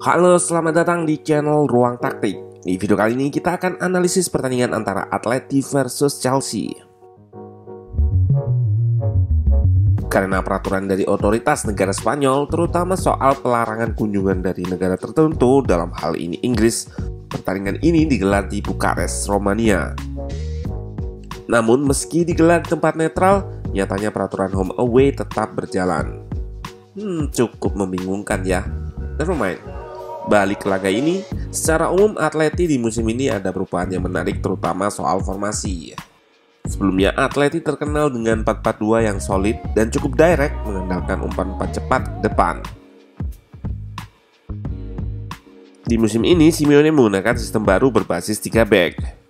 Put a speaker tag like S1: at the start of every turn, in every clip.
S1: Halo, selamat datang di channel Ruang Taktik. Di video kali ini kita akan analisis pertandingan antara Atleti versus Chelsea. Karena peraturan dari otoritas negara Spanyol, terutama soal pelarangan kunjungan dari negara tertentu, dalam hal ini Inggris, pertandingan ini digelar di Bukares, Romania. Namun meski digelar di tempat netral, nyatanya peraturan home away tetap berjalan. Cukup membingungkan ya. Never mind. Balik ke laga ini, secara umum Atleti di musim ini ada perubahan yang menarik, terutama soal formasi. Sebelumnya Atleti terkenal dengan 4-4-2 yang solid dan cukup direct, mengandalkan umpan-umpan cepat ke depan. Di musim ini Simeone menggunakan sistem baru berbasis 3 back.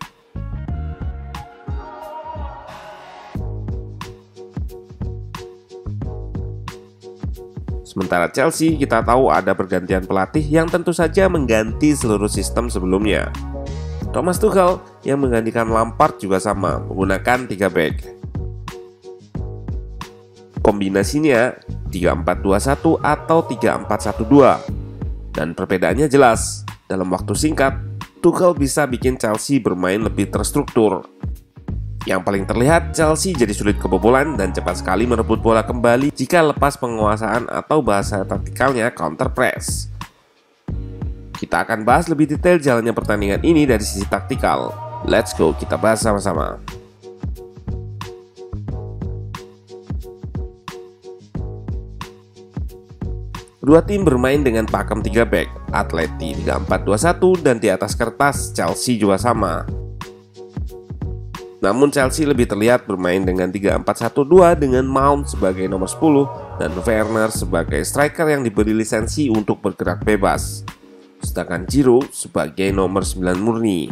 S1: Sementara Chelsea, kita tahu ada pergantian pelatih yang tentu saja mengganti seluruh sistem sebelumnya. Thomas Tuchel yang menggantikan Lampard juga sama, menggunakan 3 back. Kombinasinya 3-4-2-1 atau 3-4-1-2. Dan perbedaannya jelas, dalam waktu singkat, Tuchel bisa bikin Chelsea bermain lebih terstruktur. Yang paling terlihat, Chelsea jadi sulit kebobolan dan cepat sekali merebut bola kembali jika lepas penguasaan atau bahasa taktikalnya counter press. Kita akan bahas lebih detail jalannya pertandingan ini dari sisi taktikal. Let's go, kita bahas sama-sama. Dua tim bermain dengan pakem 3 back, Atleti 3-4-2-1 dan di atas kertas Chelsea juga sama. Namun Chelsea lebih terlihat bermain dengan 3-4-1-2 dengan Mount sebagai nomor 10 dan Werner sebagai striker yang diberi lisensi untuk bergerak bebas. Sedangkan Giroud sebagai nomor 9 murni.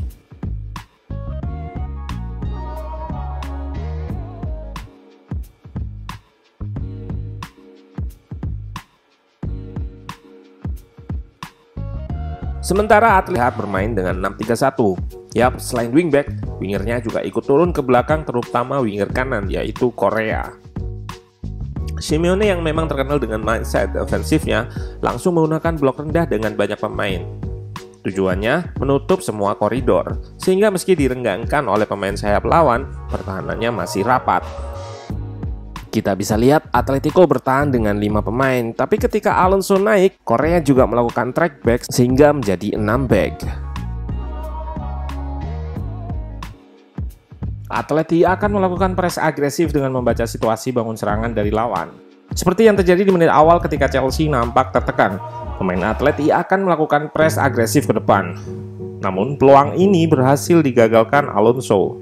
S1: Sementara Atleti bermain dengan 6-3-1. Yap, selain wingback, wingernya juga ikut turun ke belakang, terutama winger kanan, yaitu Korea. Simeone yang memang terkenal dengan mindset ofensifnya, langsung menggunakan blok rendah dengan banyak pemain. Tujuannya menutup semua koridor, sehingga meski direnggangkan oleh pemain sayap lawan, pertahanannya masih rapat. Kita bisa lihat Atletico bertahan dengan 5 pemain, tapi ketika Alonso naik, Korea juga melakukan track back sehingga menjadi 6 back. Atleti akan melakukan press agresif dengan membaca situasi bangun serangan dari lawan. Seperti yang terjadi di menit awal ketika Chelsea nampak tertekan, pemain Atleti akan melakukan press agresif ke depan. Namun peluang ini berhasil digagalkan Alonso.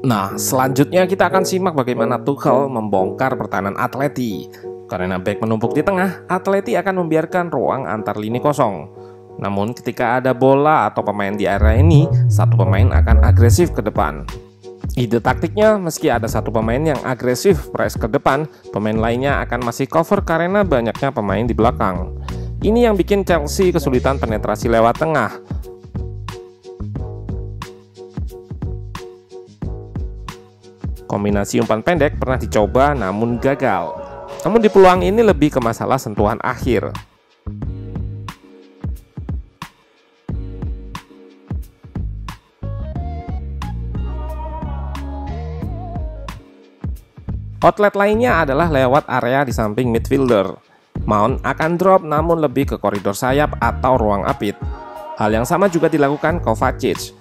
S1: Nah, selanjutnya kita akan simak bagaimana Tuchel membongkar pertahanan Atleti. Karena back menumpuk di tengah, Atleti akan membiarkan ruang antar lini kosong. Namun ketika ada bola atau pemain di area ini, satu pemain akan agresif ke depan. Ide taktiknya, meski ada satu pemain yang agresif press ke depan, pemain lainnya akan masih cover karena banyaknya pemain di belakang. Ini yang bikin Chelsea kesulitan penetrasi lewat tengah. Kombinasi umpan pendek pernah dicoba namun gagal. Namun di peluang ini lebih ke masalah sentuhan akhir. Outlet lainnya adalah lewat area di samping midfielder. Mount akan drop namun lebih ke koridor sayap atau ruang apit. Hal yang sama juga dilakukan Kovacic.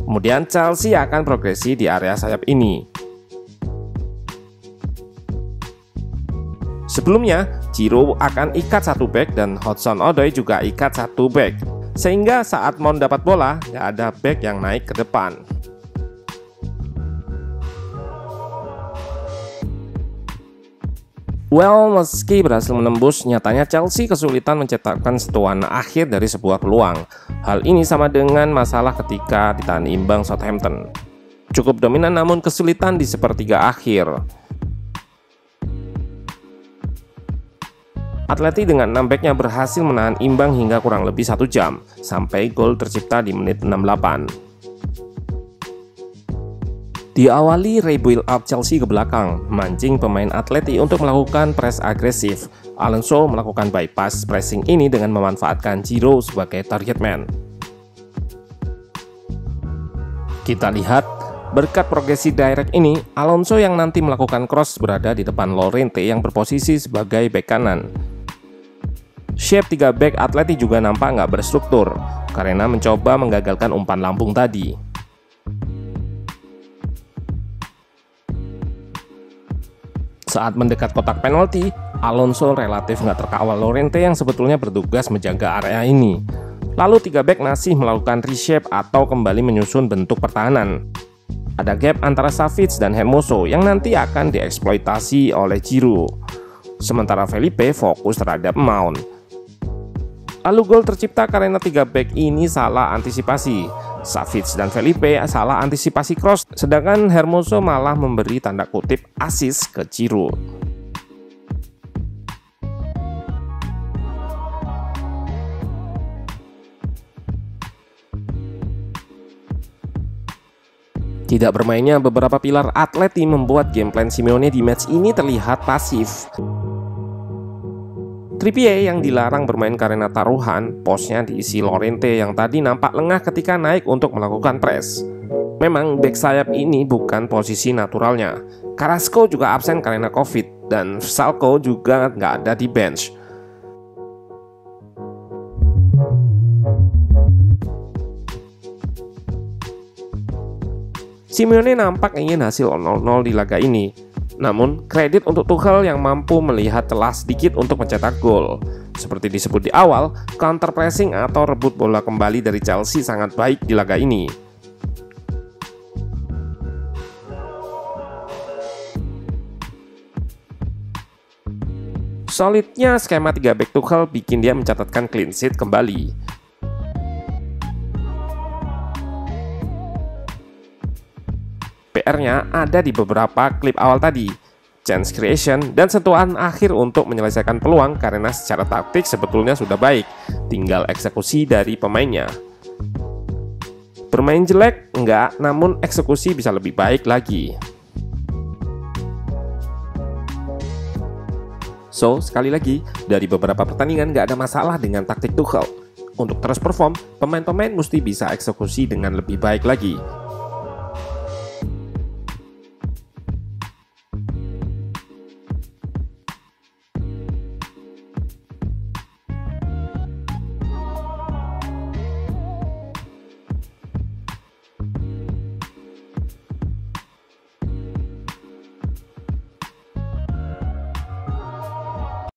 S1: Kemudian Chelsea akan progresi di area sayap ini. Sebelumnya, Giroud akan ikat 1 back dan Hudson-Odoi juga ikat 1 back. Sehingga saat Mount dapat bola, nggak ada back yang naik ke depan. Well, meski berhasil menembus, nyatanya Chelsea kesulitan mencetakkan sentuhan akhir dari sebuah peluang. Hal ini sama dengan masalah ketika ditahan imbang Southampton. Cukup dominan namun kesulitan di sepertiga akhir. Atleti dengan 6 backnya berhasil menahan imbang hingga kurang lebih 1 jam, sampai gol tercipta di menit 68.
S2: Diawali rebuild up Chelsea ke belakang, mancing pemain Atleti untuk melakukan press agresif. Alonso melakukan bypass pressing ini dengan memanfaatkan Giroud sebagai target man. Kita lihat, berkat progresi direct ini, Alonso yang nanti melakukan cross berada di depan Llorente yang berposisi sebagai bek kanan. Shape 3 back Atleti juga nampak nggak berstruktur, karena mencoba menggagalkan umpan lambung tadi. Saat mendekat kotak penalti, Alonso relatif nggak terkawal Llorente yang sebetulnya bertugas menjaga area ini. Lalu 3 back masih melakukan reshape atau kembali menyusun bentuk pertahanan. Ada gap antara Savic dan Hermoso yang nanti akan dieksploitasi oleh Giroud. Sementara Felipe fokus terhadap Mount. Lalu gol tercipta karena 3 back ini salah antisipasi. Savic dan Felipe salah antisipasi cross, sedangkan Hermoso malah memberi tanda kutip assist ke Giroud. Tidak bermainnya beberapa pilar Atleti membuat game plan Simeone di match ini terlihat pasif. Trippier yang dilarang bermain karena taruhan, posnya diisi Llorente yang tadi nampak lengah ketika naik untuk melakukan press. Memang back sayap ini bukan posisi naturalnya. Carrasco juga absen karena Covid, dan Salco juga nggak ada di bench. Simeone nampak ingin hasil 0-0 di laga ini. Namun, kredit untuk Tuchel yang mampu melihat celah sedikit untuk mencetak gol. Seperti disebut di awal, counter pressing atau rebut bola kembali dari Chelsea sangat baik di laga ini. Solidnya skema 3 back Tuchel bikin dia mencatatkan clean sheet kembali. PR-nya ada di beberapa klip awal tadi, chance creation dan sentuhan akhir untuk menyelesaikan peluang karena secara taktik sebetulnya sudah baik, tinggal eksekusi dari pemainnya. Bermain jelek? Enggak, namun eksekusi bisa lebih baik lagi. So, sekali lagi, dari beberapa pertandingan nggak ada masalah dengan taktik Tuchel. Untuk terus perform, pemain-pemain mesti bisa eksekusi dengan lebih baik lagi.